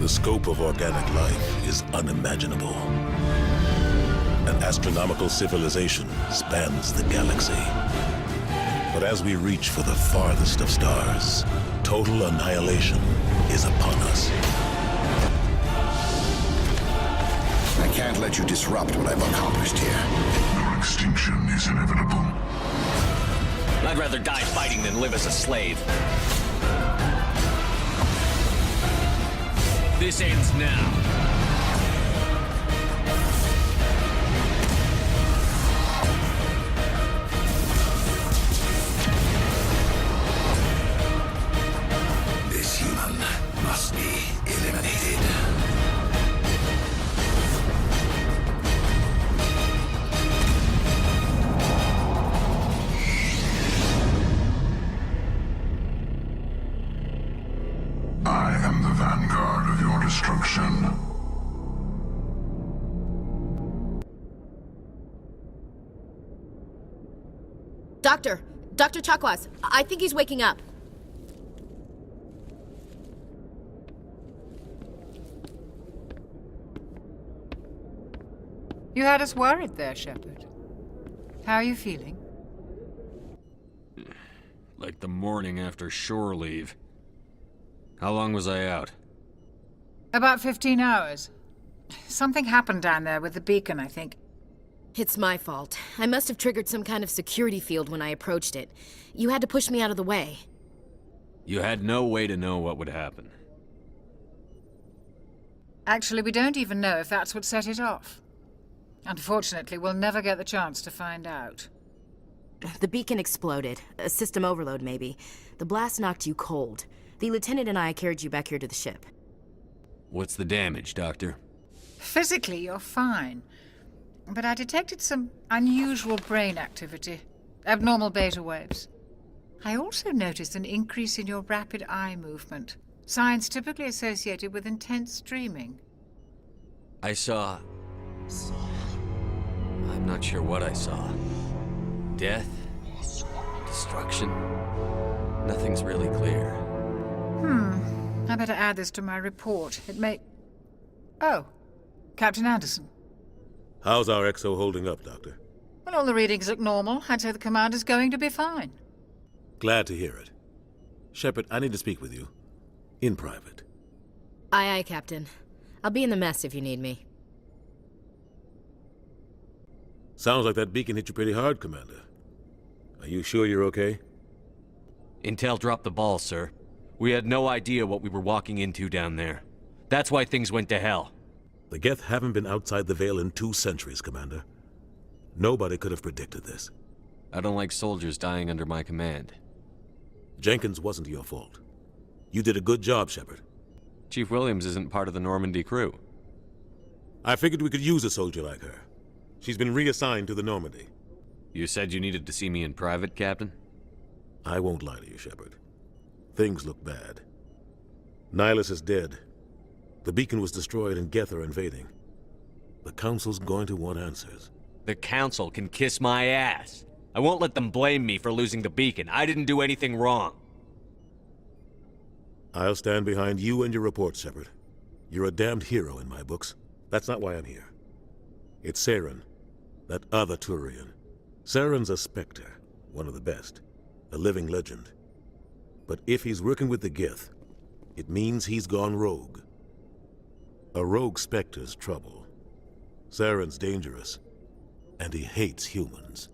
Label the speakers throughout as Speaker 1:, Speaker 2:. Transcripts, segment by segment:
Speaker 1: The scope of organic life is unimaginable. An astronomical civilization spans the galaxy. But as we reach for the farthest of stars, total annihilation is upon us.
Speaker 2: I can't let you disrupt what I've accomplished here.
Speaker 3: Your extinction is inevitable.
Speaker 4: I'd rather die fighting than live as a slave. This ends now.
Speaker 2: This human must be eliminated.
Speaker 3: I am the vanguard of your destruction.
Speaker 5: Dr. Chakwas, I think he's waking up.
Speaker 6: You had us worried there, Shepard. How are you feeling?
Speaker 4: Like the morning after shore leave. How long was I out?
Speaker 6: About 15 hours. Something happened down there with the beacon, I think.
Speaker 5: It's my fault. I must have triggered some kind of security field when I approached it. You had to push me out of the way.
Speaker 4: You had no way to know what would happen.
Speaker 6: Actually, we don't even know if that's what set it off. Unfortunately, we'll never get the chance to find out.
Speaker 5: The beacon exploded. A system overload, maybe. The blast knocked you cold. The lieutenant and I carried you back here to the ship.
Speaker 4: What's the damage, Doctor?
Speaker 6: Physically, you're fine. But I detected some unusual brain activity. Abnormal beta waves. I also noticed an increase in your rapid eye movement. Signs typically associated with intense dreaming.
Speaker 4: I saw... I'm not sure what I saw. Death? Destruction? Nothing's really clear.
Speaker 6: I better add this to my report. It may... Oh, Captain Anderson.
Speaker 1: How's our XO holding up, Doctor?
Speaker 6: Well, all the readings look normal. I'd say the commander's going to be fine.
Speaker 1: Glad to hear it. Shepard, I need to speak with you. In private.
Speaker 5: Aye, aye, Captain. I'll be in the mess if you need me.
Speaker 1: Sounds like that beacon hit you pretty hard, Commander. Are you sure you're okay?
Speaker 4: Intel dropped the ball, sir. We had no idea what we were walking into down there. That's why things went to hell.
Speaker 1: The Geth haven't been outside the Veil in 2 centuries, Commander. Nobody could have predicted this.
Speaker 4: I don't like soldiers dying under my command.
Speaker 1: Jenkins wasn't your fault. You did a good job, Shepard.
Speaker 4: Chief Williams isn't part of the Normandy crew.
Speaker 1: I figured we could use a soldier like her. She's been reassigned to the Normandy.
Speaker 4: You said you needed to see me in private, Captain?
Speaker 1: I won't lie to you, Shepard. Things look bad. Nihilus is dead. The beacon was destroyed and Geth are invading. The Council's going to want answers.
Speaker 4: The Council can kiss my ass. I won't let them blame me for losing the beacon. I didn't do anything wrong.
Speaker 1: I'll stand behind you and your report, Shepard. You're a damned hero in my books. That's not why I'm here. It's Saren, that other Turian. Saren's a Spectre, one of the best. A living legend. But if he's working with the Geth, it means he's gone rogue. A rogue Spectre's trouble. Saren's dangerous, and he hates humans.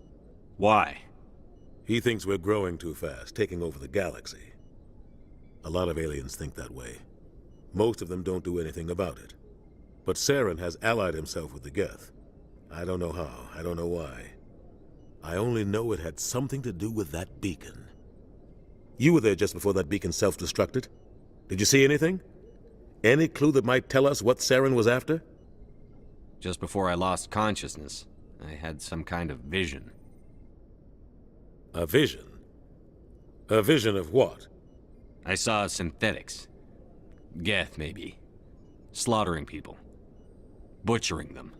Speaker 4: Why?
Speaker 1: He thinks we're growing too fast, taking over the galaxy. A lot of aliens think that way. Most of them don't do anything about it. But Saren has allied himself with the Geth. I don't know how, I don't know why. I only know it had something to do with that beacon. You were there just before that beacon self-destructed. Did you see anything? Any clue that might tell us what Saren was after?
Speaker 4: Just before I lost consciousness, I had some kind of vision.
Speaker 1: A vision? A vision of what?
Speaker 4: I saw synthetics. Geth, maybe. Slaughtering people. Butchering them.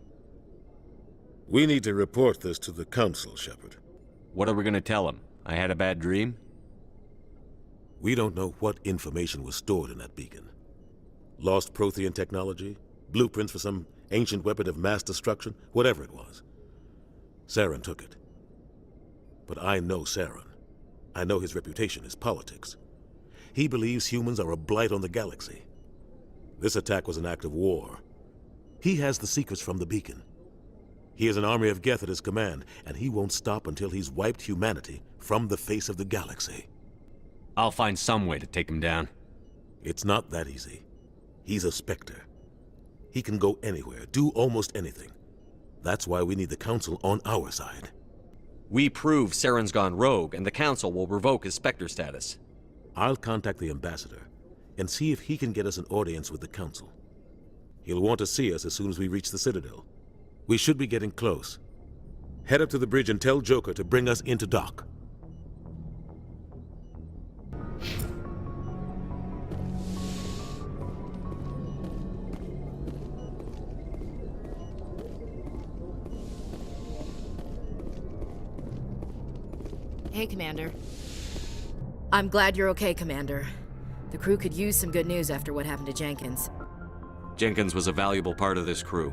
Speaker 1: We need to report this to the Council, Shepard.
Speaker 4: What are we gonna tell them? I had a bad dream?
Speaker 1: We don't know what information was stored in that beacon. Lost Prothean technology? Blueprints for some ancient weapon of mass destruction? Whatever it was. Saren took it. But I know Saren. I know his reputation is politics. He believes humans are a blight on the galaxy. This attack was an act of war. He has the secrets from the beacon. He has an army of Geth at his command, and he won't stop until he's wiped humanity from the face of the galaxy.
Speaker 4: I'll find some way to take him down.
Speaker 1: It's not that easy. He's a Spectre. He can go anywhere, do almost anything. That's why we need the Council on our side.
Speaker 4: We prove Saren's gone rogue, and the Council will revoke his Spectre status.
Speaker 1: I'll contact the Ambassador and see if he can get us an audience with the Council. He'll want to see us as soon as we reach the Citadel. We should be getting close. Head up to the bridge and tell Joker to bring us into dock.
Speaker 5: Hey, Commander. I'm glad you're okay, Commander. The crew could use some good news after what happened to Jenkins.
Speaker 4: Jenkins was a valuable part of this crew.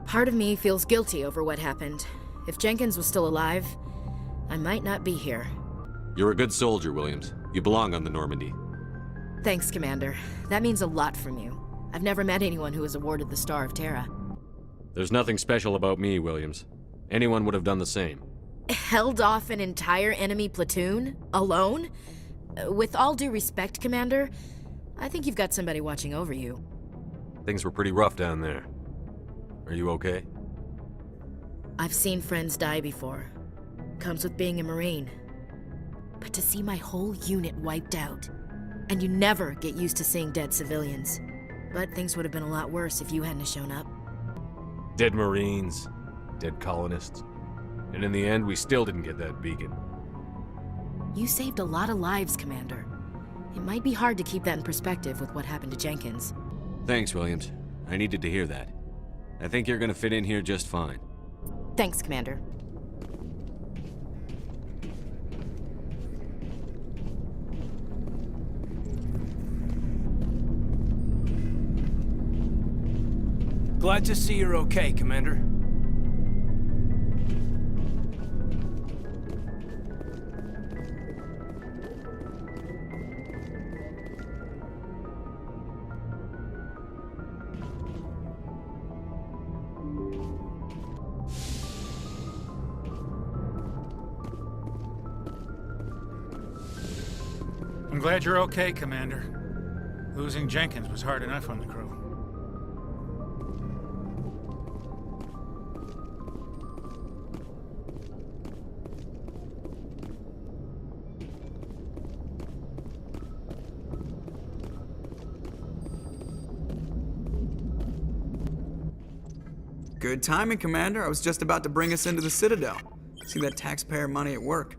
Speaker 5: Part of me feels guilty over what happened. If Jenkins was still alive, I might not be here.
Speaker 4: You're a good soldier, Williams. You belong on the Normandy.
Speaker 5: Thanks, Commander. That means a lot from you. I've never met anyone who was awarded the Star of Terra.
Speaker 4: There's nothing special about me, Williams. Anyone would have done the same.
Speaker 5: Held off an entire enemy platoon? Alone? With all due respect, Commander, I think you've got somebody watching over you.
Speaker 4: Things were pretty rough down there. Are you okay?
Speaker 5: I've seen friends die before. Comes with being a Marine. But to see my whole unit wiped out, and you never get used to seeing dead civilians. But things would have been a lot worse if you hadn't shown up.
Speaker 4: Dead Marines, dead colonists. And in the end, we still didn't get that beacon.
Speaker 5: You saved a lot of lives, Commander. It might be hard to keep that in perspective with what happened to Jenkins.
Speaker 4: Thanks, Williams. I needed to hear that. I think you're gonna fit in here just fine.
Speaker 5: Thanks, Commander.
Speaker 7: Glad to see you're okay, Commander.
Speaker 8: I'm glad you're okay, Commander. Losing Jenkins was hard enough on the crew.
Speaker 9: Good timing, Commander. I was just about to bring us into the Citadel. See that taxpayer money at work.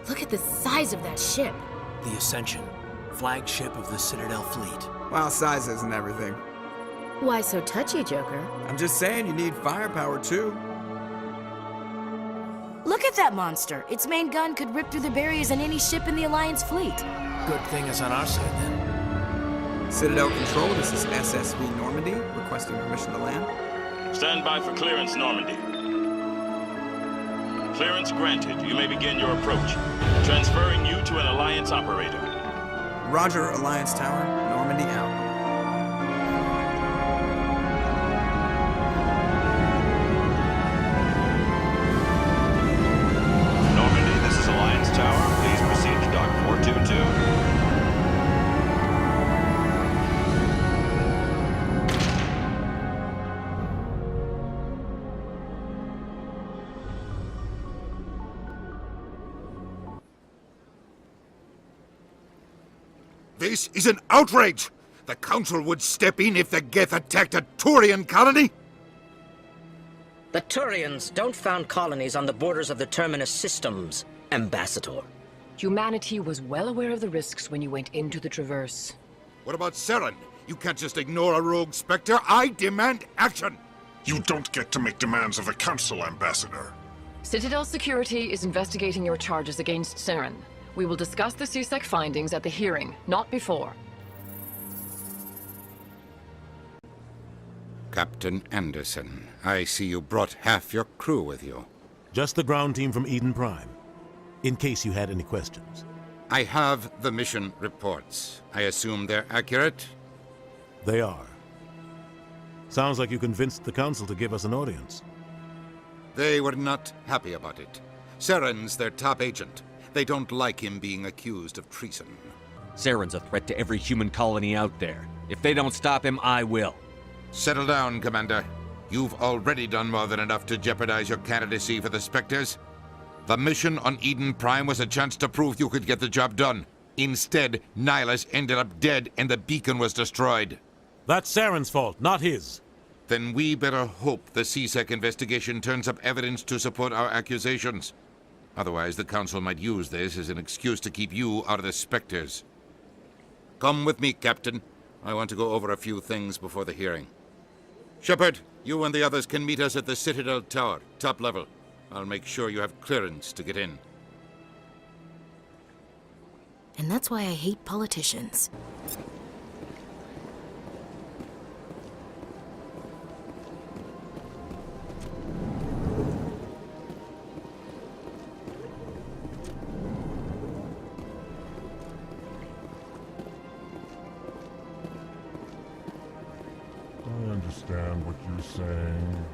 Speaker 5: Look at the size of that ship.
Speaker 7: The Ascension, flagship of the Citadel fleet.
Speaker 9: Well, size isn't everything.
Speaker 5: Why so touchy, Joker?
Speaker 9: I'm just saying you need firepower, too.
Speaker 5: Look at that monster. Its main gun could rip through the barriers in any ship in the Alliance fleet.
Speaker 7: Good thing it's on our side, then.
Speaker 9: Citadel Control, this is SSV Normandy, requesting permission to land.
Speaker 10: Stand by for clearance, Normandy. Clearance granted. You may begin your approach. Transferring you to an Alliance operator.
Speaker 9: Roger, Alliance Tower, Normandy out.
Speaker 10: Normandy, this is Alliance Tower. Please proceed to Dock 422.
Speaker 11: This is an outrage! The Council would step in if the Geth attacked a Turian colony?
Speaker 12: The Turians don't found colonies on the borders of the Terminus systems, Ambassador.
Speaker 13: Humanity was well aware of the risks when you went into the Traverse.
Speaker 11: What about Saren? You can't just ignore a rogue Spectre. I demand action!
Speaker 3: You don't get to make demands of the Council, Ambassador.
Speaker 13: Citadel Security is investigating your charges against Saren. We will discuss the CSEC findings at the hearing, not before.
Speaker 11: Captain Anderson, I see you brought half your crew with you.
Speaker 1: Just the ground team from Eden Prime, in case you had any questions.
Speaker 11: I have the mission reports. I assume they're accurate?
Speaker 1: They are. Sounds like you convinced the Council to give us an audience.
Speaker 11: They were not happy about it. Saren's their top agent. They don't like him being accused of treason.
Speaker 4: Saren's a threat to every human colony out there. If they don't stop him, I will.
Speaker 11: Settle down, Commander. You've already done more than enough to jeopardize your candidacy for the Spectres. The mission on Eden Prime was a chance to prove you could get the job done. Instead, Nihilus ended up dead and the beacon was destroyed.
Speaker 1: That's Saren's fault, not his.
Speaker 11: Then we better hope the CSEC investigation turns up evidence to support our accusations. Otherwise, the Council might use this as an excuse to keep you out of the Spectres. Come with me, Captain. I want to go over a few things before the hearing. Shepard, you and the others can meet us at the Citadel Tower, top level. I'll make sure you have clearance to get in.
Speaker 5: And that's why I hate politicians.
Speaker 3: I understand what you're saying,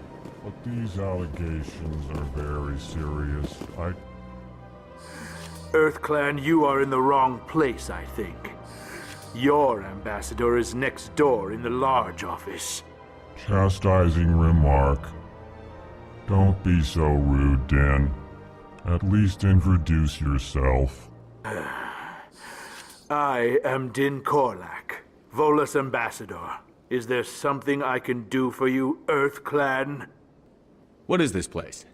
Speaker 3: but these allegations are very serious.
Speaker 14: EarthClan, you are in the wrong place, I think. Your ambassador is next door in the large office.
Speaker 3: Chastising remark. Don't be so rude, Dan. At least introduce yourself.
Speaker 14: I am Din Korlak, Volus ambassador. Is there something I can do for you, EarthClan?
Speaker 4: What is this place?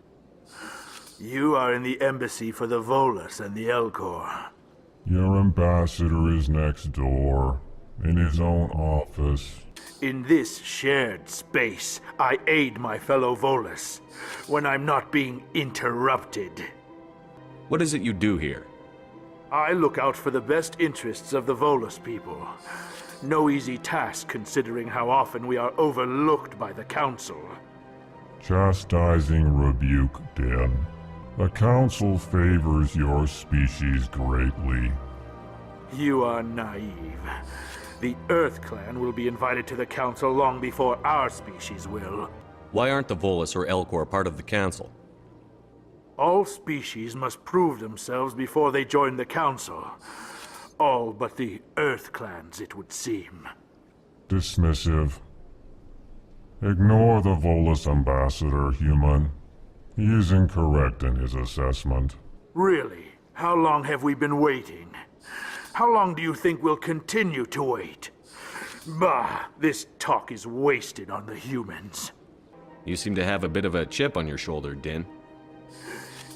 Speaker 14: You are in the embassy for the Volus and the Elcor.
Speaker 3: Your ambassador is next door, in his own office.
Speaker 14: In this shared space, I aid my fellow Volus when I'm not being interrupted.
Speaker 4: What is it you do here?
Speaker 14: I look out for the best interests of the Volus people. No easy task considering how often we are overlooked by the Council.
Speaker 3: Chastising rebuke, Dan. The Council favors your species greatly.
Speaker 14: You are naive. The EarthClan will be invited to the Council long before our species will.
Speaker 4: Why aren't the Volus or Elcor part of the Council?
Speaker 14: All species must prove themselves before they join the Council. All but the EarthClans, it would seem.
Speaker 3: Dismissive. Ignore the Volus ambassador, human. He is incorrect in his assessment.
Speaker 14: Really? How long have we been waiting? How long do you think we'll continue to wait? Bah, this talk is wasted on the humans.
Speaker 4: You seem to have a bit of a chip on your shoulder, Din.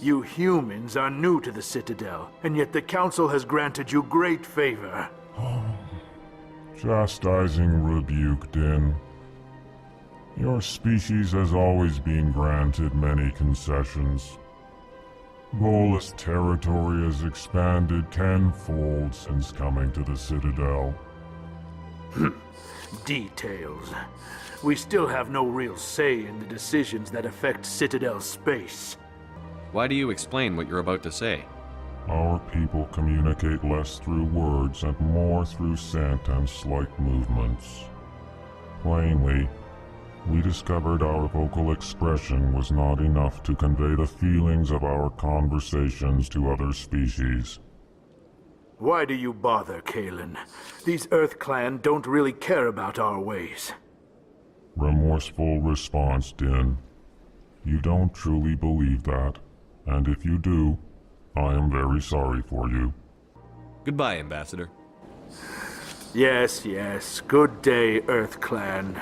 Speaker 14: You humans are new to the Citadel, and yet the Council has granted you great favor.
Speaker 3: Chastising rebuke, Din. Your species has always been granted many concessions. Volus territory has expanded tenfold since coming to the Citadel.
Speaker 14: Details. We still have no real say in the decisions that affect Citadel space.
Speaker 4: Why do you explain what you're about to say?
Speaker 3: Our people communicate less through words and more through scent and slight movements. Plainly, we discovered our vocal expression was not enough to convey the feelings of our conversations to other species.
Speaker 14: Why do you bother, Kalen? These EarthClan don't really care about our ways.
Speaker 3: Remorseful response, Din. You don't truly believe that, and if you do, I am very sorry for you.
Speaker 4: Goodbye, Ambassador.
Speaker 14: Yes, yes. Good day, Earth Clan.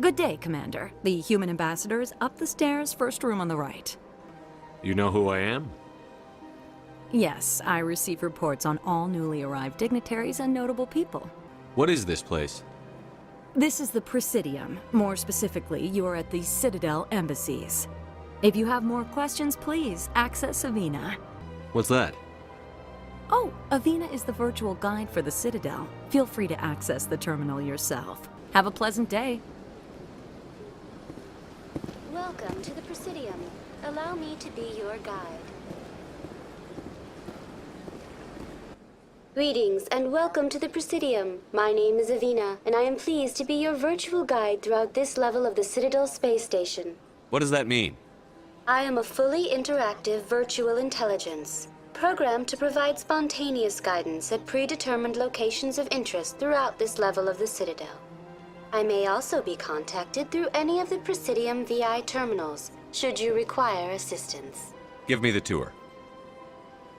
Speaker 15: Good day, Commander. The human ambassador is up the stairs, first room on the right.
Speaker 4: You know who I am?
Speaker 15: Yes, I receive reports on all newly arrived dignitaries and notable people.
Speaker 4: What is this place?
Speaker 15: This is the Presidium. More specifically, you are at the Citadel embassies. If you have more questions, please access Avina.
Speaker 4: What's that?
Speaker 15: Oh, Avina is the virtual guide for the Citadel. Feel free to access the terminal yourself. Have a pleasant day.
Speaker 16: Welcome to the Presidium. Allow me to be your guide. Greetings and welcome to the Presidium. My name is Avina, and I am pleased to be your virtual guide throughout this level of the Citadel space station.
Speaker 4: What does that mean?
Speaker 16: I am a fully interactive virtual intelligence, programmed to provide spontaneous guidance at predetermined locations of interest throughout this level of the Citadel. I may also be contacted through any of the Presidium VI terminals, should you require assistance.
Speaker 4: Give me the tour.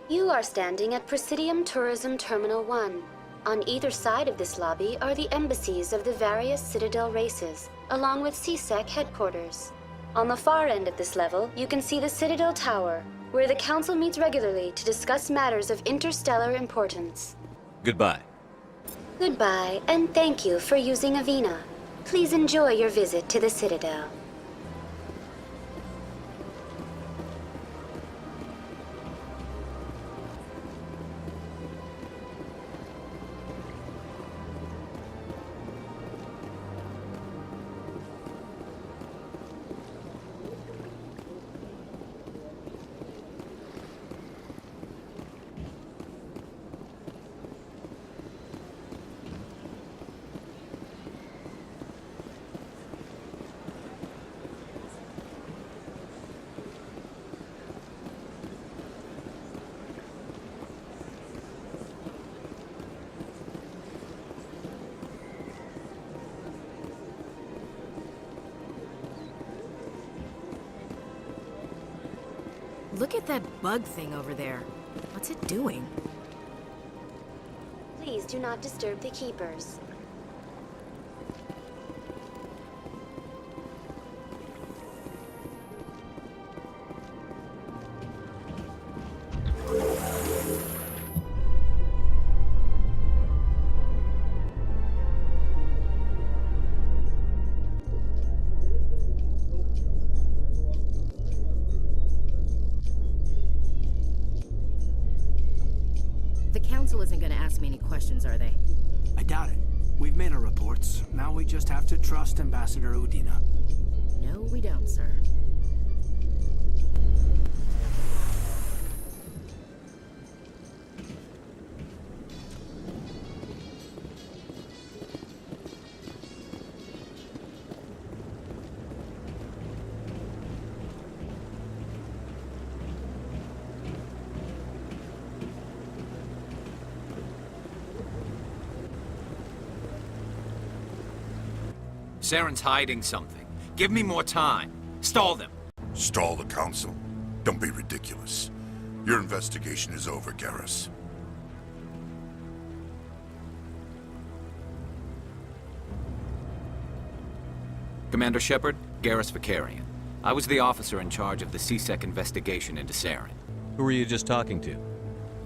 Speaker 16: You are standing at Presidium Tourism Terminal 1. On either side of this lobby are the embassies of the various Citadel races, along with CSEC headquarters. On the far end of this level, you can see the Citadel Tower, where the Council meets regularly to discuss matters of interstellar importance.
Speaker 4: Goodbye.
Speaker 16: Goodbye, and thank you for using Avina. Please enjoy your visit to the Citadel.
Speaker 5: Look at that bug thing over there. What's it doing?
Speaker 16: Please do not disturb the keepers.
Speaker 5: The Council isn't gonna ask me any questions, are they?
Speaker 7: I doubt it. We've made our reports. Now we just have to trust Ambassador Udina.
Speaker 5: No, we don't, sir.
Speaker 17: Saren's hiding something. Give me more time. Stall them.
Speaker 2: Stall the Council? Don't be ridiculous. Your investigation is over, Garrus.
Speaker 17: Commander Shepard, Garrus Vicarian. I was the officer in charge of the CSEC investigation into Saren.
Speaker 4: Who were you just talking to?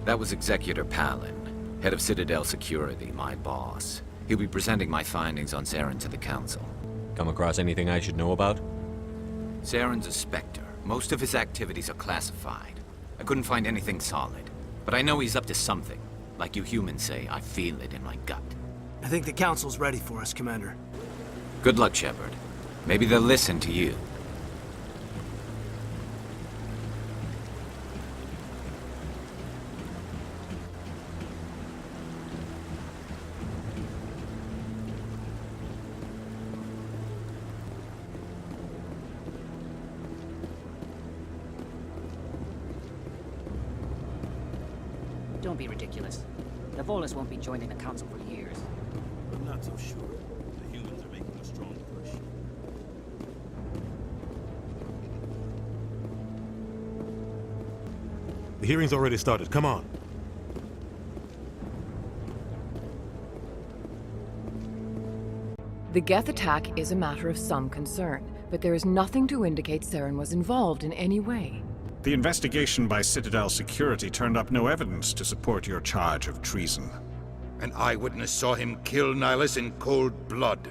Speaker 17: That was Executor Palin, head of Citadel Security, my boss. He'll be presenting my findings on Saren to the Council.
Speaker 4: Come across anything I should know about?
Speaker 17: Saren's a Spectre. Most of his activities are classified. I couldn't find anything solid. But I know he's up to something. Like you humans say, I feel it in my gut.
Speaker 7: I think the Council's ready for us, Commander.
Speaker 17: Good luck, Shepard. Maybe they'll listen to you.
Speaker 18: Don't be ridiculous. The Volus won't be joining the Council for years.
Speaker 10: I'm not so sure. The humans are making a strong push.
Speaker 1: The hearing's already started. Come on.
Speaker 13: The Geth attack is a matter of some concern, but there is nothing to indicate Saren was involved in any way.
Speaker 19: The investigation by Citadel Security turned up no evidence to support your charge of treason.
Speaker 11: An eyewitness saw him kill Nihilus in cold blood.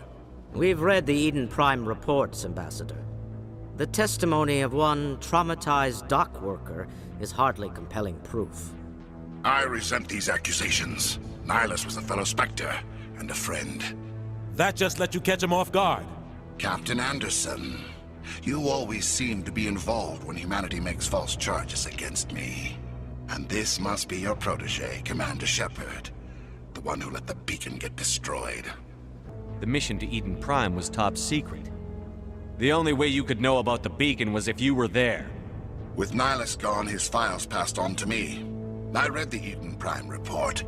Speaker 12: We've read the Eden Prime reports, Ambassador. The testimony of one traumatized dock worker is hardly compelling proof.
Speaker 2: I resent these accusations. Nihilus was a fellow Spectre and a friend.
Speaker 1: That just let you catch him off guard.
Speaker 2: Captain Anderson, you always seem to be involved when humanity makes false charges against me. And this must be your protege, Commander Shepard. The one who let the beacon get destroyed.
Speaker 4: The mission to Eden Prime was top secret. The only way you could know about the beacon was if you were there.
Speaker 2: With Nihilus gone, his files passed on to me. I read the Eden Prime report.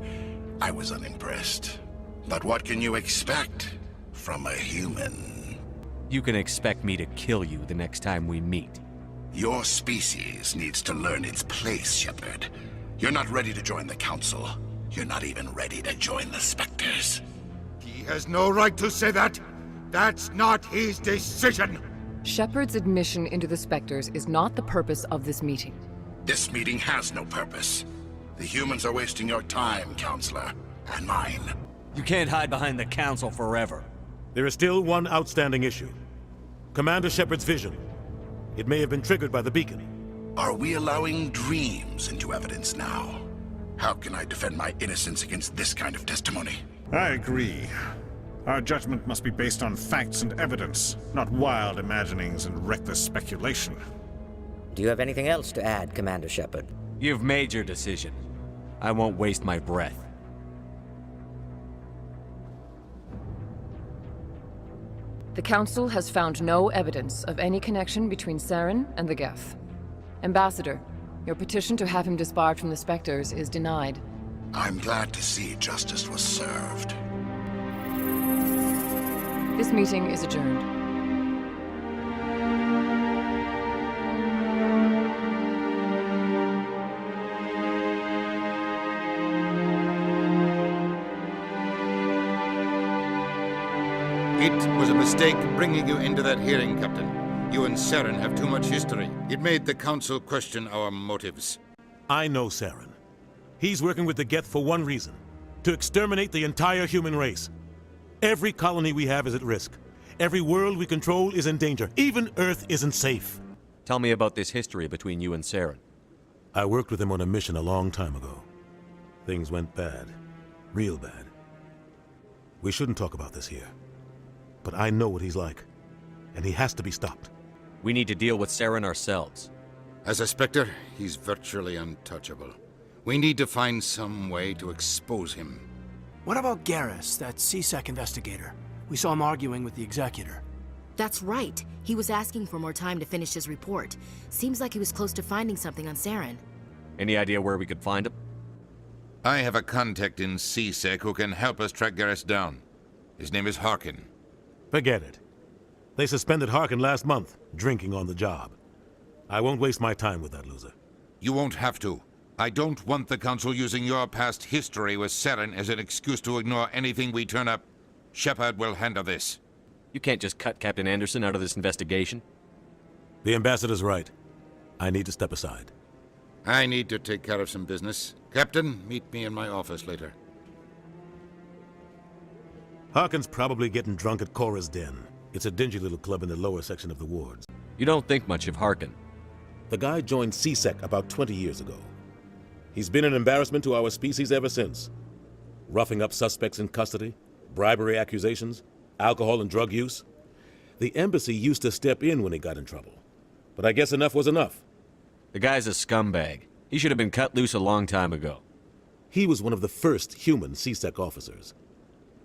Speaker 2: I was unimpressed. But what can you expect from a human?
Speaker 4: You can expect me to kill you the next time we meet.
Speaker 2: Your species needs to learn its place, Shepard. You're not ready to join the Council. You're not even ready to join the Spectres.
Speaker 11: He has no right to say that. That's not his decision.
Speaker 13: Shepard's admission into the Spectres is not the purpose of this meeting.
Speaker 2: This meeting has no purpose. The humans are wasting your time, Counselor, and mine.
Speaker 4: You can't hide behind the Council forever.
Speaker 1: There is still one outstanding issue. Commander Shepard's vision. It may have been triggered by the beacon.
Speaker 2: Are we allowing dreams into evidence now? How can I defend my innocence against this kind of testimony?
Speaker 19: I agree. Our judgment must be based on facts and evidence, not wild imaginings and reckless speculation.
Speaker 12: Do you have anything else to add, Commander Shepard?
Speaker 4: You've made your decision. I won't waste my breath.
Speaker 13: The Council has found no evidence of any connection between Saren and the Geth. Ambassador, your petition to have him disbarred from the Spectres is denied.
Speaker 2: I'm glad to see justice was served.
Speaker 13: This meeting is adjourned.
Speaker 11: It was a mistake bringing you into that hearing, Captain. You and Saren have too much history. It made the Council question our motives.
Speaker 1: I know Saren. He's working with the Geth for one reason. To exterminate the entire human race. Every colony we have is at risk. Every world we control is in danger. Even Earth isn't safe.
Speaker 4: Tell me about this history between you and Saren.
Speaker 1: I worked with him on a mission a long time ago. Things went bad. Real bad. We shouldn't talk about this here. But I know what he's like. And he has to be stopped.
Speaker 4: We need to deal with Saren ourselves.
Speaker 11: As a Spectre, he's virtually untouchable. We need to find some way to expose him.
Speaker 7: What about Garrus, that CSEC investigator? We saw him arguing with the Executor.
Speaker 5: That's right. He was asking for more time to finish his report. Seems like he was close to finding something on Saren.
Speaker 4: Any idea where we could find him?
Speaker 11: I have a contact in CSEC who can help us track Garrus down. His name is Harkin.
Speaker 1: Forget it. They suspended Harkin last month, drinking on the job. I won't waste my time with that loser.
Speaker 11: You won't have to. I don't want the Council using your past history with Saren as an excuse to ignore anything we turn up. Shepard will handle this.
Speaker 4: You can't just cut Captain Anderson out of this investigation.
Speaker 1: The Ambassador's right. I need to step aside.
Speaker 11: I need to take care of some business. Captain, meet me in my office later.
Speaker 1: Harkin's probably getting drunk at Cora's Den. It's a dingy little club in the lower section of the wards.
Speaker 4: You don't think much of Harkin.
Speaker 1: The guy joined CSEC about 20 years ago. He's been an embarrassment to our species ever since. Roughing up suspects in custody, bribery accusations, alcohol and drug use. The embassy used to step in when he got in trouble. But I guess enough was enough.
Speaker 4: The guy's a scumbag. He should have been cut loose a long time ago.
Speaker 1: He was one of the first human CSEC officers.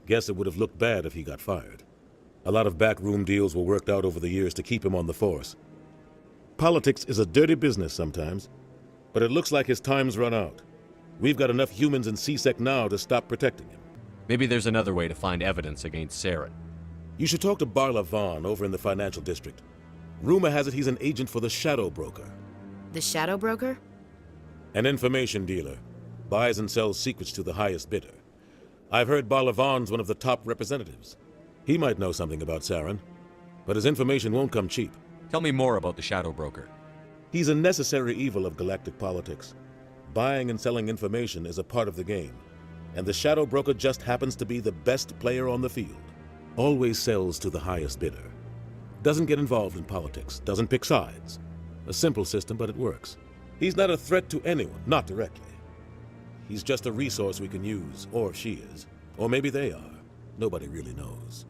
Speaker 1: Guess it would have looked bad if he got fired. A lot of backroom deals were worked out over the years to keep him on the force. Politics is a dirty business sometimes, but it looks like his time's run out. We've got enough humans in C-Sec now to stop protecting him.
Speaker 4: Maybe there's another way to find evidence against Saren.
Speaker 1: You should talk to Barla Vaughn over in the financial district. Rumor has it he's an agent for the Shadow Broker.
Speaker 5: The Shadow Broker?
Speaker 1: An information dealer. Buys and sells secrets to the highest bidder. I've heard Barla Vaughn's one of the top representatives. He might know something about Saren, but his information won't come cheap.
Speaker 4: Tell me more about the Shadow Broker.
Speaker 1: He's a necessary evil of galactic politics. Buying and selling information is a part of the game, and the Shadow Broker just happens to be the best player on the field. Always sells to the highest bidder. Doesn't get involved in politics, doesn't pick sides. A simple system, but it works. He's not a threat to anyone, not directly. He's just a resource we can use, or she is. Or maybe they are. Nobody really knows.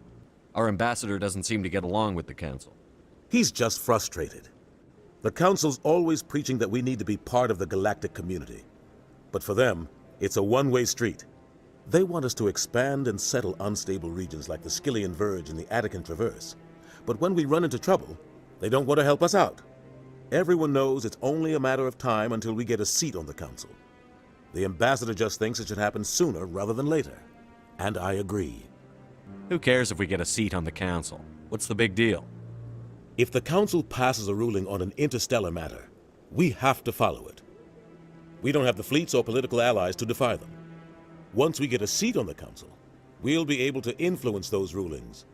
Speaker 4: Our ambassador doesn't seem to get along with the Council.
Speaker 1: He's just frustrated. The Council's always preaching that we need to be part of the galactic community. But for them, it's a one-way street. They want us to expand and settle unstable regions like the Skillian Verge and the Attican Traverse. But when we run into trouble, they don't want to help us out. Everyone knows it's only a matter of time until we get a seat on the Council. The ambassador just thinks it should happen sooner rather than later. And I agree.
Speaker 4: Who cares if we get a seat on the Council? What's the big deal?
Speaker 1: If the Council passes a ruling on an interstellar matter, we have to follow it. We don't have the fleets or political allies to defy them. Once we get a seat on the Council, we'll be able to influence those rulings,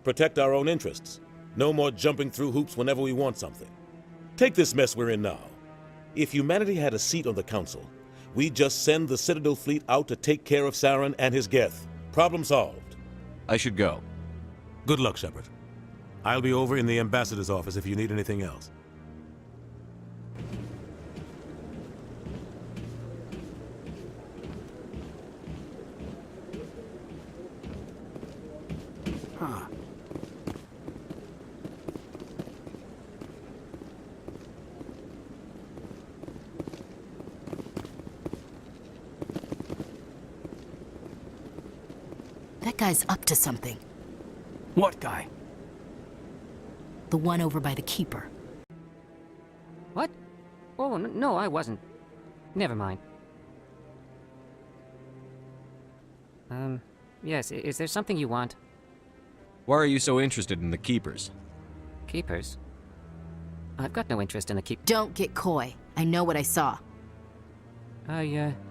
Speaker 1: protect our own interests. No more jumping through hoops whenever we want something. Take this mess we're in now. If humanity had a seat on the Council, we'd just send the Citadel fleet out to take care of Saren and his Geth. Problem solved.
Speaker 4: I should go.
Speaker 1: Good luck, Shepard. I'll be over in the ambassador's office if you need anything else.
Speaker 7: Huh.
Speaker 5: That guy's up to something.
Speaker 7: What guy?
Speaker 5: The one over by the Keeper.
Speaker 18: What? Oh, no, I wasn't. Never mind. Yes, is there something you want?
Speaker 4: Why are you so interested in the Keepers?
Speaker 18: Keepers? I've got no interest in the
Speaker 5: Don't get coy. I know what I saw.
Speaker 18: I'm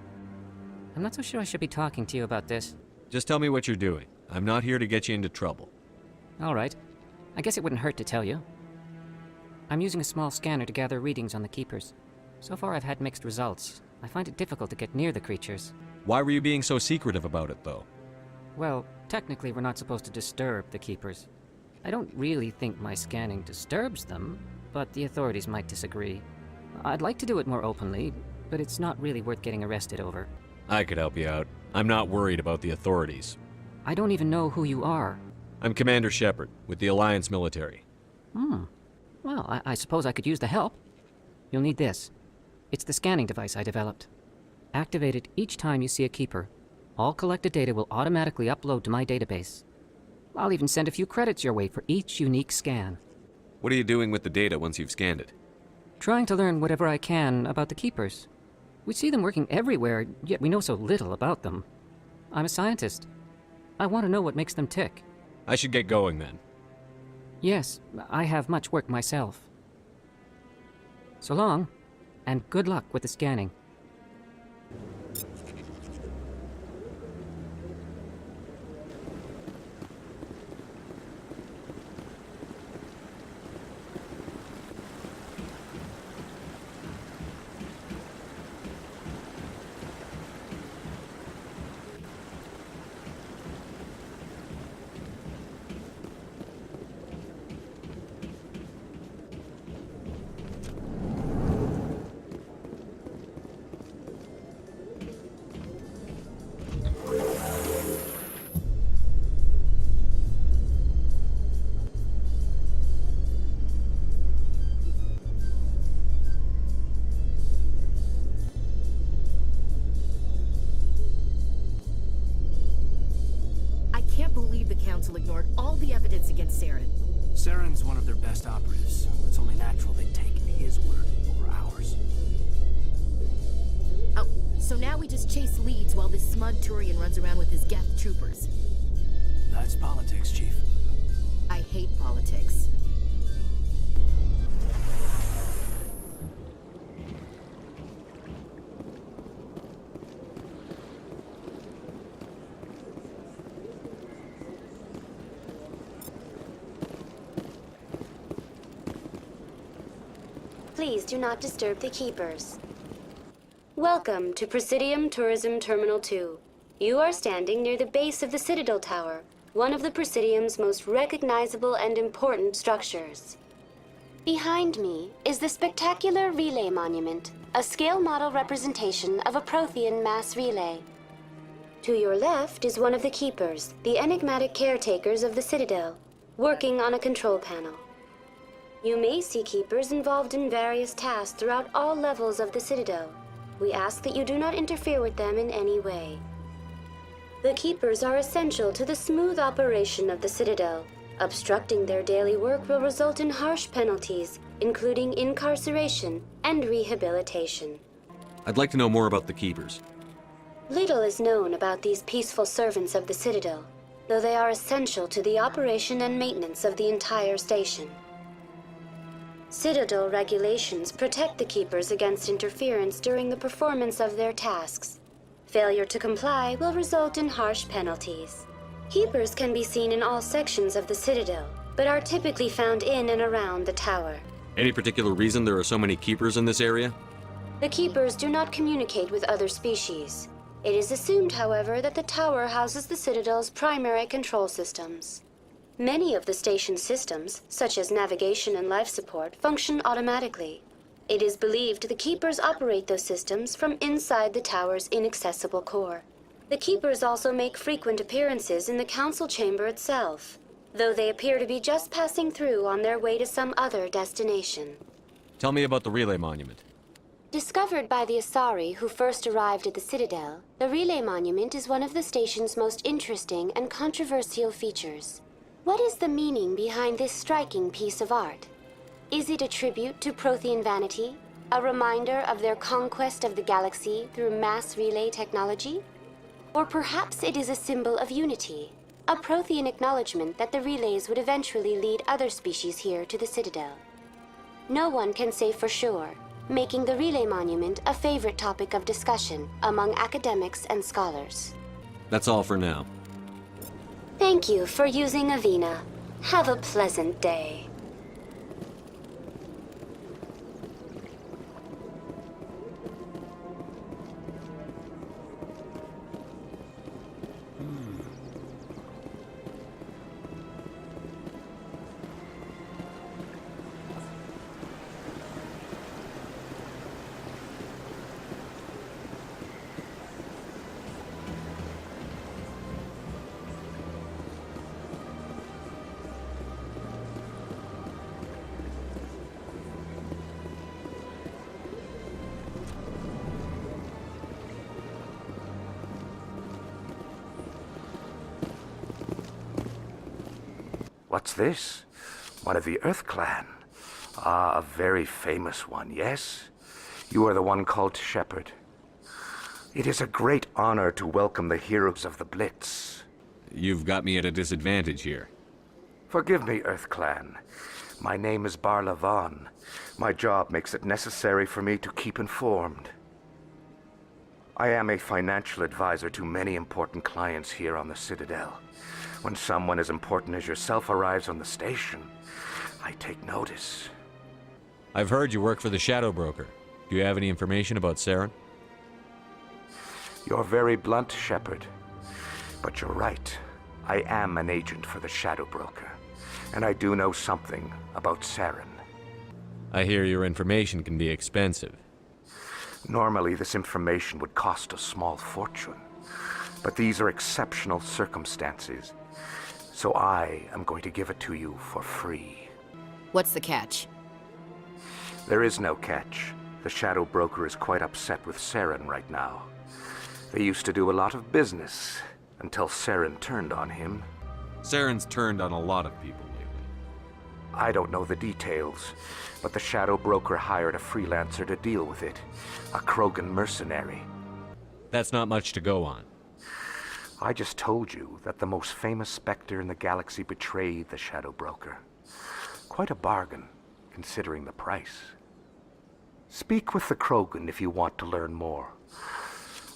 Speaker 18: not so sure I should be talking to you about this.
Speaker 4: Just tell me what you're doing. I'm not here to get you into trouble.
Speaker 18: All right. I guess it wouldn't hurt to tell you. I'm using a small scanner to gather readings on the Keepers. So far I've had mixed results. I find it difficult to get near the creatures.
Speaker 4: Why were you being so secretive about it, though?
Speaker 18: Well, technically we're not supposed to disturb the Keepers. I don't really think my scanning disturbs them, but the authorities might disagree. I'd like to do it more openly, but it's not really worth getting arrested over.
Speaker 4: I could help you out. I'm not worried about the authorities.
Speaker 18: I don't even know who you are.
Speaker 4: I'm Commander Shepard, with the Alliance military.
Speaker 18: Well, I suppose I could use the help. You'll need this. It's the scanning device I developed. Activate it each time you see a Keeper. All collected data will automatically upload to my database. I'll even send a few credits your way for each unique scan.
Speaker 4: What are you doing with the data once you've scanned it?
Speaker 18: Trying to learn whatever I can about the Keepers. We see them working everywhere, yet we know so little about them. I'm a scientist. I want to know what makes them tick.
Speaker 4: I should get going then.
Speaker 18: Yes, I have much work myself. So long, and good luck with the scanning.
Speaker 5: Council ignored all the evidence against Saren.
Speaker 7: Saren's one of their best operatives. It's only natural they'd take his word over ours.
Speaker 5: Oh, So now we just chase leads while this smug Turian runs around with his Geth troopers.
Speaker 7: That's politics, Chief.
Speaker 5: I hate politics.
Speaker 16: Please do not disturb the keepers. Welcome to Presidium Tourism Terminal 2. You are standing near the base of the Citadel Tower, one of the Presidium's most recognizable and important structures. Behind me is the spectacular Relay Monument, a scale model representation of a Prothean mass relay. To your left is one of the keepers, the enigmatic caretakers of the Citadel, working on a control panel. You may see keepers involved in various tasks throughout all levels of the Citadel. We ask that you do not interfere with them in any way. The keepers are essential to the smooth operation of the Citadel. Obstructing their daily work will result in harsh penalties, including incarceration and rehabilitation.
Speaker 4: I'd like to know more about the keepers.
Speaker 16: Little is known about these peaceful servants of the Citadel, though they are essential to the operation and maintenance of the entire station. Citadel regulations protect the keepers against interference during the performance of their tasks. Failure to comply will result in harsh penalties. Keepers can be seen in all sections of the Citadel, but are typically found in and around the tower.
Speaker 4: Any particular reason there are so many keepers in this area?
Speaker 16: The keepers do not communicate with other species. It is assumed, however, that the tower houses the Citadel's primary control systems. Many of the station's systems, such as navigation and life support, function automatically. It is believed the keepers operate those systems from inside the tower's inaccessible core. The keepers also make frequent appearances in the council chamber itself, though they appear to be just passing through on their way to some other destination.
Speaker 4: Tell me about the Relay Monument.
Speaker 16: Discovered by the Asari who first arrived at the Citadel, the Relay Monument is one of the station's most interesting and controversial features. What is the meaning behind this striking piece of art? Is it a tribute to Prothean vanity? A reminder of their conquest of the galaxy through mass relay technology? Or perhaps it is a symbol of unity, a Prothean acknowledgement that the relays would eventually lead other species here to the Citadel. No one can say for sure, making the Relay Monument a favorite topic of discussion among academics and scholars.
Speaker 4: That's all for now.
Speaker 16: Thank you for using Avina. Have a pleasant day.
Speaker 14: What's this? One of the Earth Clan. Ah, a very famous one, yes? You are the one called Shepard. It is a great honor to welcome the heroes of the Blitz.
Speaker 4: You've got me at a disadvantage here.
Speaker 14: Forgive me, Earth Clan. My name is Barla Vaughn. My job makes it necessary for me to keep informed. I am a financial advisor to many important clients here on the Citadel. When someone as important as yourself arrives on the station, I take notice.
Speaker 4: I've heard you work for the Shadow Broker. Do you have any information about Saren?
Speaker 14: You're very blunt, Shepard. But you're right. I am an agent for the Shadow Broker, and I do know something about Saren.
Speaker 4: I hear your information can be expensive.
Speaker 14: Normally, this information would cost a small fortune. But these are exceptional circumstances, so I am going to give it to you for free.
Speaker 5: What's the catch?
Speaker 14: There is no catch. The Shadow Broker is quite upset with Saren right now. They used to do a lot of business, until Saren turned on him.
Speaker 4: Saren's turned on a lot of people lately.
Speaker 14: I don't know the details, but the Shadow Broker hired a freelancer to deal with it, a Krogan mercenary.
Speaker 4: That's not much to go on.
Speaker 14: I just told you that the most famous specter in the galaxy betrayed the Shadow Broker. Quite a bargain, considering the price. Speak with the Krogan if you want to learn more.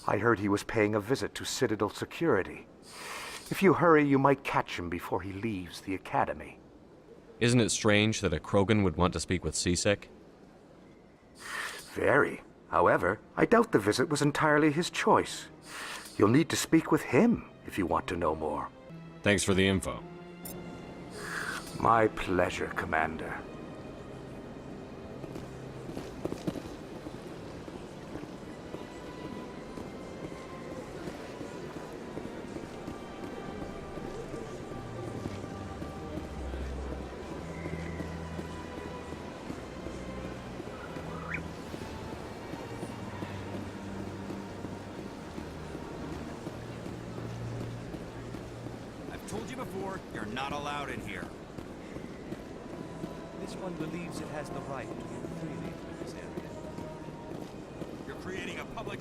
Speaker 14: I heard he was paying a visit to Citadel security. If you hurry, you might catch him before he leaves the Academy.
Speaker 4: Isn't it strange that a Krogan would want to speak with C-Sec?
Speaker 14: Very. However, I doubt the visit was entirely his choice. You'll need to speak with him if you want to know more.
Speaker 4: Thanks for the info.
Speaker 14: My pleasure, Commander.
Speaker 20: Told you before, you're not allowed in here.
Speaker 21: This one believes it has the right to move freely through this area.
Speaker 20: You're creating a public...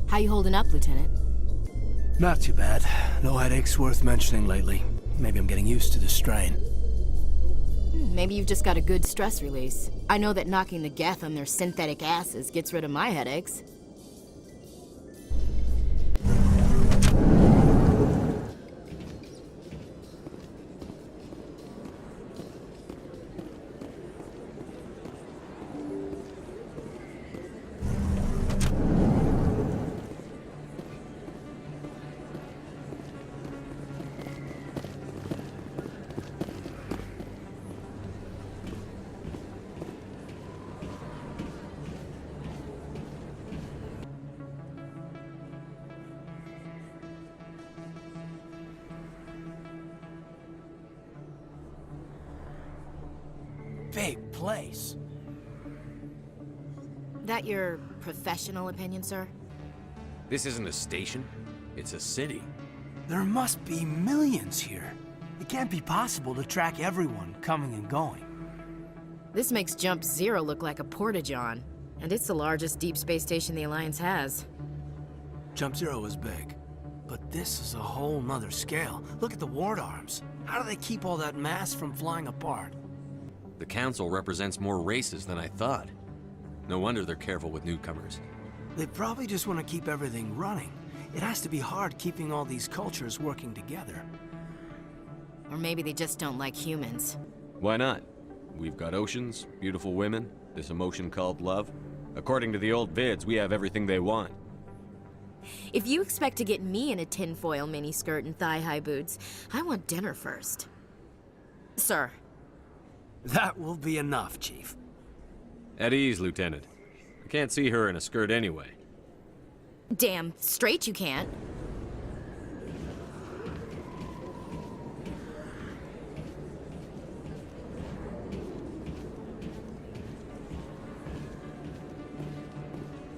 Speaker 5: How you holding up, Lieutenant?
Speaker 7: Not too bad. No headaches worth mentioning lately. Maybe I'm getting used to the strain.
Speaker 5: Maybe you've just got a good stress release. I know that knocking the Geth on their synthetic asses gets rid of my headaches.
Speaker 7: Big place.
Speaker 5: That your professional opinion, sir?
Speaker 4: This isn't a station. It's a city.
Speaker 7: There must be millions here. It can't be possible to track everyone coming and going.
Speaker 5: This makes Jump Zero look like a porta-john, and it's the largest deep space station the Alliance has.
Speaker 7: Jump Zero is big, but this is a whole nother scale. Look at the ward arms. How do they keep all that mass from flying apart?
Speaker 4: The Council represents more races than I thought. No wonder they're careful with newcomers.
Speaker 7: They probably just want to keep everything running. It has to be hard keeping all these cultures working together.
Speaker 5: Or maybe they just don't like humans.
Speaker 4: Why not? We've got oceans, beautiful women, this emotion called love. According to the old vids, we have everything they want.
Speaker 5: If you expect to get me in a tinfoil miniskirt and thigh-high boots, I want dinner first. Sir.
Speaker 7: That will be enough, Chief.
Speaker 4: At ease, Lieutenant. I can't see her in a skirt anyway.
Speaker 5: Damn straight you can't.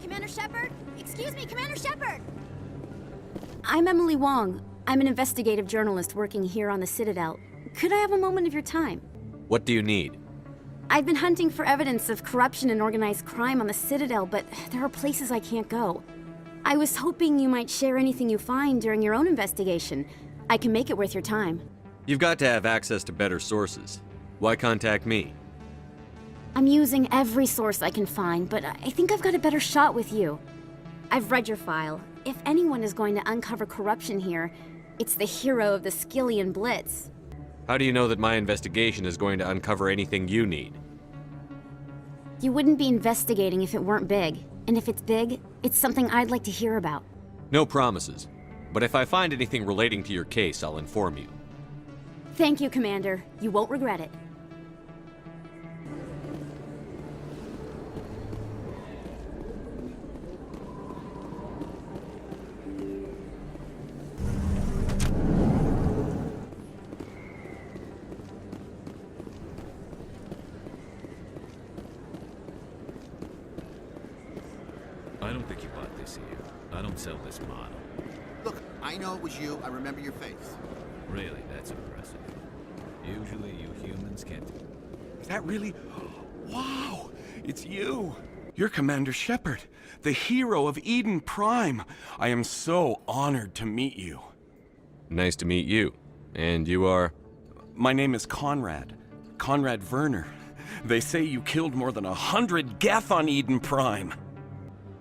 Speaker 22: Commander Shepard? Excuse me, Commander Shepard! I'm Emily Wong. I'm an investigative journalist working here on the Citadel. Could I have a moment of your time?
Speaker 4: What do you need?
Speaker 22: I've been hunting for evidence of corruption and organized crime on the Citadel, but there are places I can't go. I was hoping you might share anything you find during your own investigation. I can make it worth your time.
Speaker 4: You've got to have access to better sources. Why contact me?
Speaker 22: I'm using every source I can find, but I think I've got a better shot with you. I've read your file. If anyone is going to uncover corruption here, it's the hero of the Skillian Blitz.
Speaker 4: How do you know that my investigation is going to uncover anything you need?
Speaker 22: You wouldn't be investigating if it weren't big. And if it's big, it's something I'd like to hear about.
Speaker 4: No promises. But if I find anything relating to your case, I'll inform you.
Speaker 22: Thank you, Commander. You won't regret it.
Speaker 17: I don't sell this model.
Speaker 6: Look, I know it was you. I remember your face.
Speaker 17: Really, that's impressive. Usually you humans can't...
Speaker 8: Is that really... Wow! It's you! You're Commander Shepard, the hero of Eden Prime. I am so honored to meet you.
Speaker 4: Nice to meet you. And you are?
Speaker 8: My name is Conrad. Conrad Werner. They say you killed more than 100 Geth on Eden Prime.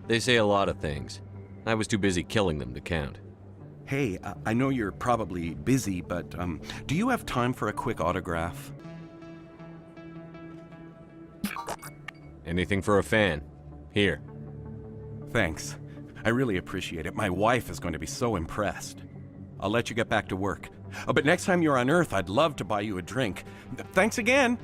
Speaker 4: They say a lot of things. I was too busy killing them to count.
Speaker 8: Hey, I know you're probably busy, but do you have time for a quick autograph?
Speaker 4: Anything for a fan. Here.
Speaker 8: Thanks. I really appreciate it. My wife is going to be so impressed. I'll let you get back to work. But next time you're on Earth, I'd love to buy you a drink. Thanks again!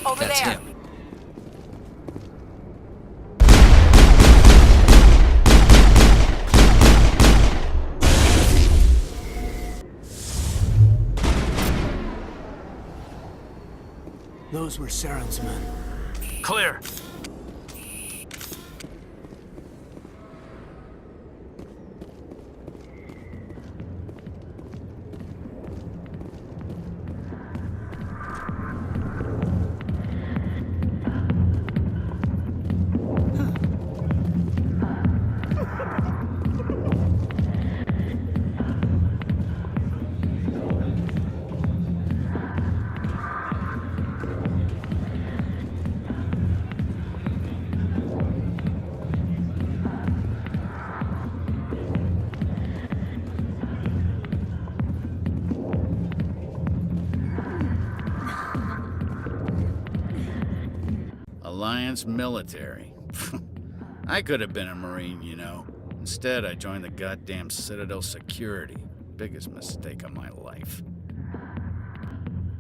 Speaker 23: Over
Speaker 17: That's
Speaker 23: there.
Speaker 17: him.
Speaker 7: Those were Saren's men.
Speaker 23: Clear.
Speaker 24: Alliance military. I could have been a Marine, you know. Instead, I joined the goddamn Citadel security. Biggest mistake of my life.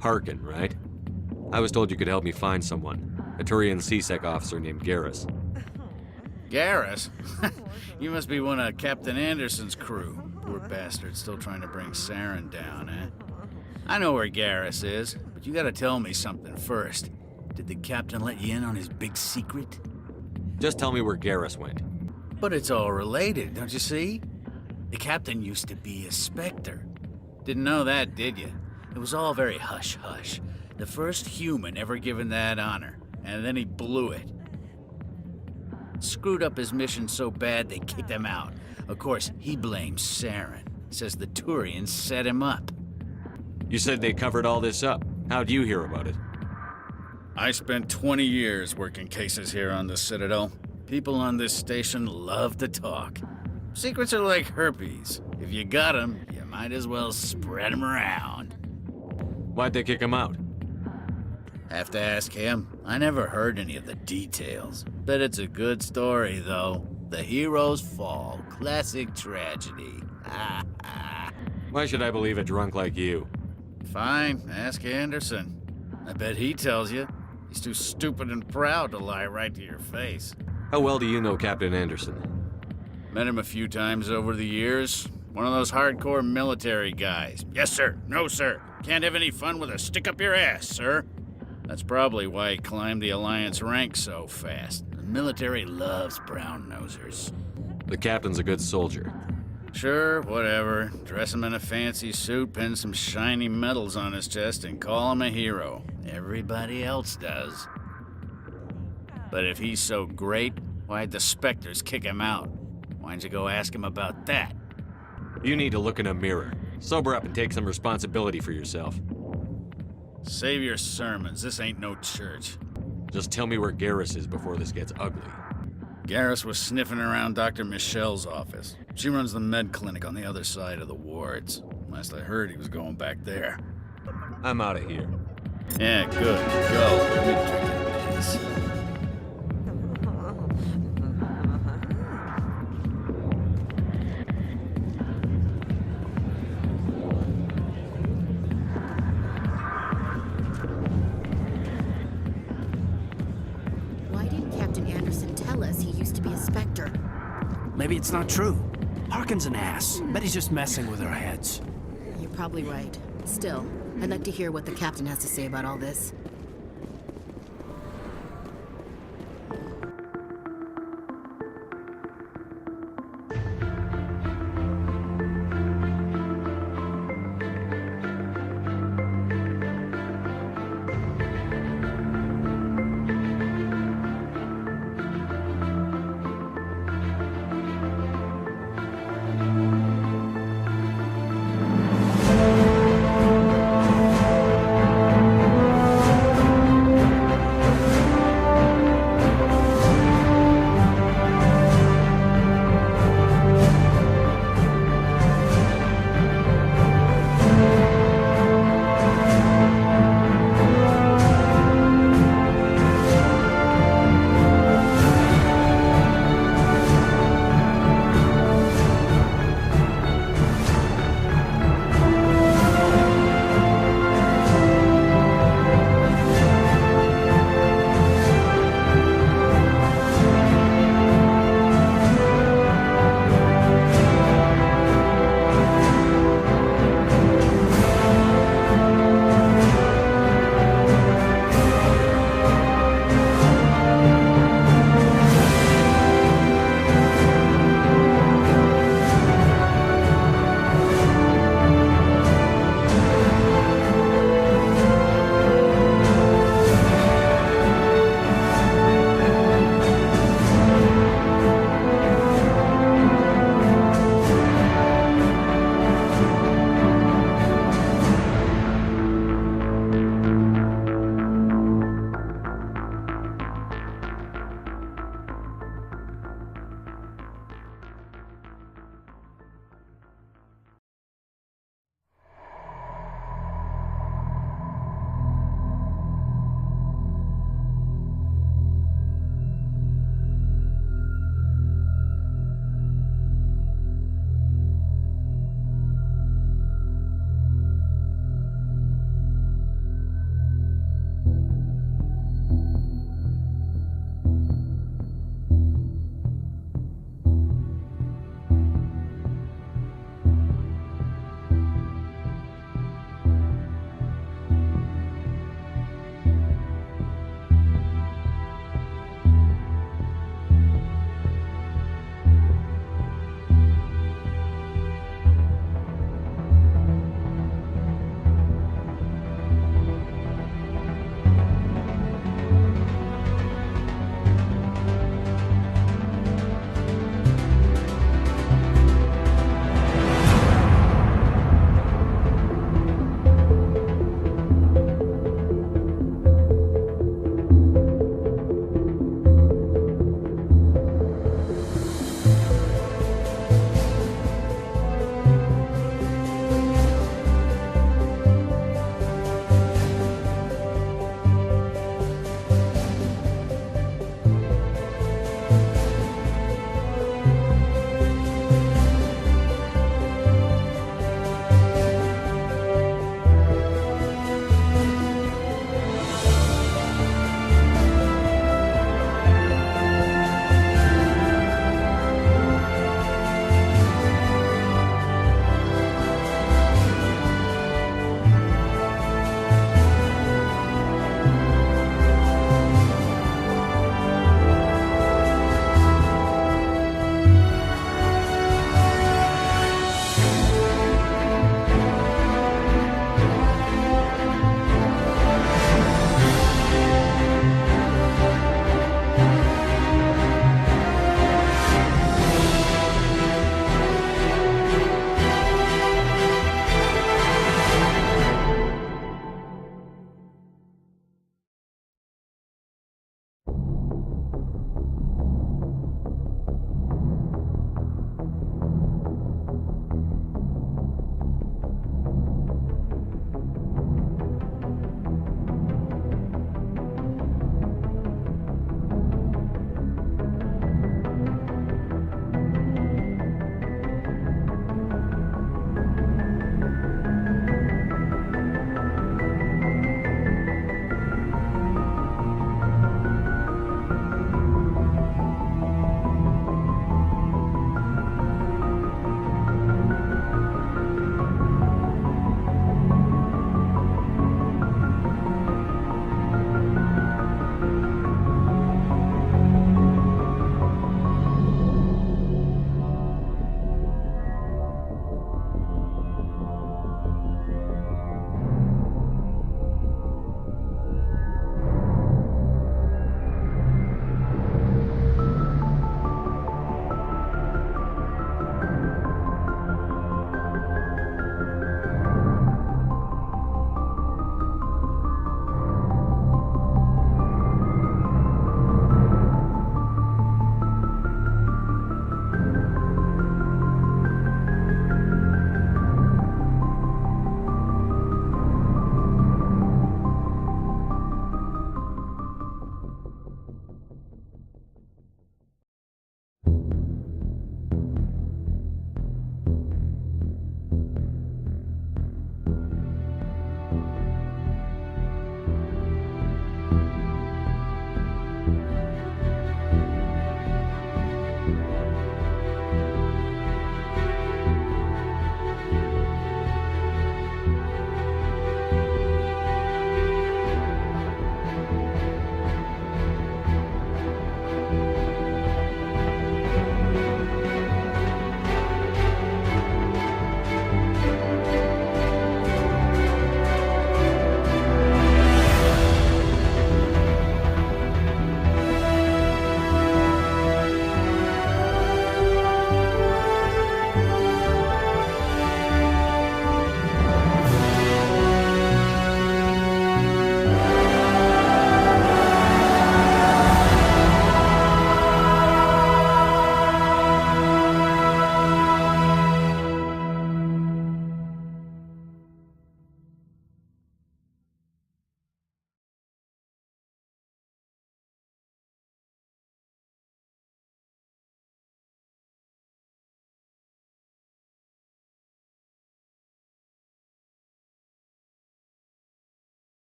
Speaker 4: Harkin, right? I was told you could help me find someone. A Turian CSEC officer named Garrus.
Speaker 24: Garrus? You must be one of Captain Anderson's crew. Poor bastard still trying to bring Saren down, eh? I know where Garrus is, but you gotta tell me something first. Did the captain let you in on his big secret?
Speaker 4: Just tell me where Garrus went.
Speaker 24: But it's all related, don't you see? The captain used to be a Spectre. Didn't know that, did you? It was all very hush-hush. The first human ever given that honor, and then he blew it. Screwed up his mission so bad they kicked him out. Of course, he blames Saren. Says the Turians set him up.
Speaker 4: You said they covered all this up. How'd you hear about it?
Speaker 24: I spent 20 years working cases here on the Citadel. People on this station love to talk. Secrets are like herpes. If you got them, you might as well spread them around.
Speaker 4: Why'd they kick him out?
Speaker 24: Have to ask him. I never heard any of the details. Bet it's a good story, though. The heroes fall. Classic tragedy.
Speaker 4: Why should I believe a drunk like you?
Speaker 24: Fine, ask Anderson. I bet he tells you. He's too stupid and proud to lie right to your face.
Speaker 4: How well do you know Captain Anderson?
Speaker 24: Met him a few times over the years. One of those hardcore military guys. Yes, sir. No, sir. Can't have any fun with a stick up your ass, sir. That's probably why he climbed the Alliance ranks so fast. The military loves brown-nosers.
Speaker 4: The captain's a good soldier.
Speaker 24: Sure, whatever. Dress him in a fancy suit, pin some shiny medals on his chest, and call him a hero. Everybody else does. But if he's so great, why'd the Spectres kick him out? Why'd you go ask him about that?
Speaker 4: You need to look in a mirror. Sober up and take some responsibility for yourself.
Speaker 24: Save your sermons. This ain't no church.
Speaker 4: Just tell me where Garrus is before this gets ugly.
Speaker 24: Garrus was sniffing around Dr. Michelle's office. She runs the med clinic on the other side of the wards. Last I heard, he was going back there.
Speaker 4: I'm out of here.
Speaker 24: Yeah, good. Go. Let me drink this.
Speaker 5: used to be a Spectre.
Speaker 7: Maybe it's not true. Harkin's an ass. Bet he's just messing with our heads.
Speaker 5: You're probably right. Still, I'd like to hear what the captain has to say about all this.